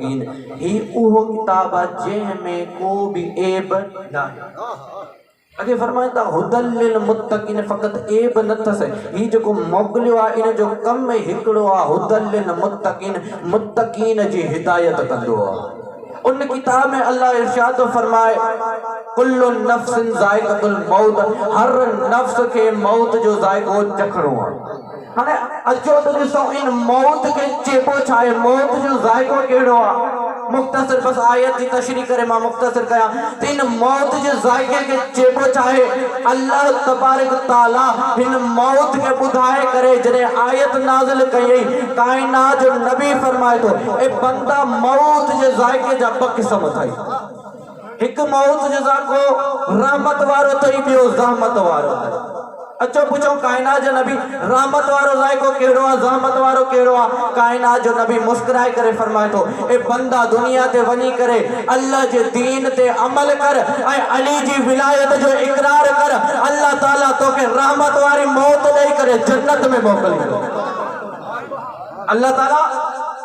मुत्तकीन ही उहो किताब जंहिंमें को भी ऐब ना अगे फरमाया हुदल लिल मुत्तकीन फ़क़त ऐब न थस ही जो मोकिलियो आहे इन जो कम हिकिड़ो आहे हुदल लिल मुत्तकीन मुत्तकीन जी हिदायत कंदो आहे। उन किताब में अल्लाह इरशाद फरमाए कुल्लु नफ्सिन ज़ाइक़तुल मौत हर नफ्स के मौत जो ज़ाइक़ो चखणो आहे। हाणे अचो त ॾिसो इन मौत के चेबो छा आहे मौत जो ज़ाइक़ो कहिड़ो आहे। मुख्तसर बस आयत की तशरीह करे मां मुख्तसर कया तो इन मौत जे ज़ाइक़े के चेबो चाहे अल्लाह तबारक ताला इन मौत के बुधाए करे जने आयत नाज़िल कई कायनात जो नबी फरमाए तो ए बंदा मौत जे ज़ाइक़े जा ब क़िस्म अथई एक मौत जे ज़ाइक़ो रहमत वारो अथई बियो ज़हमत वारो अथई। अचो पुछो कायनात जो नबी रहमत वारो ज़ाइक़ो केड़ो आ ज़हमत वारो केड़ो आ। कायनात जो नबी मुस्कुराए करे फरमाए तो ए बंदा दुनिया ते वनी करे अल्लाह जे दीन ते अमल कर ए अली जी विलायत जो इकरार कर अल्लाह ताला तो के रहमत वारी मौत नहीं करे जन्नत में मोकल अल्लाह ताला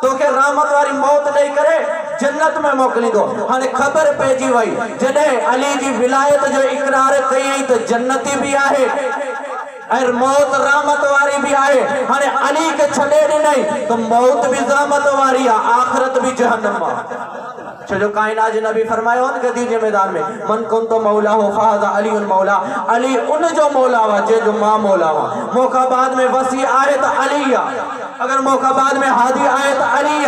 तो के रहमत वारी मौत नहीं करे जन्नत में मोकली दो। हाने खबर पेजी वही जडे अली जी विलायत जो इकरार कई तो जन्नती भी आहे और मौत रहमत वारी भी आए। हाने अली के छड़े नहीं तो मौत भी रहमत वारी है आखिरत भी जहन्नम है। जो कायनात जो नबी फरमाया उन गदीज मैदान में मन कुन तो मौला हो फाजा अली उन मौला अली उन जो मौला वा जे जो मां मौला वा मौका बाद में वसी आए तो अली अगर मौका बाद में हादी आए तो अली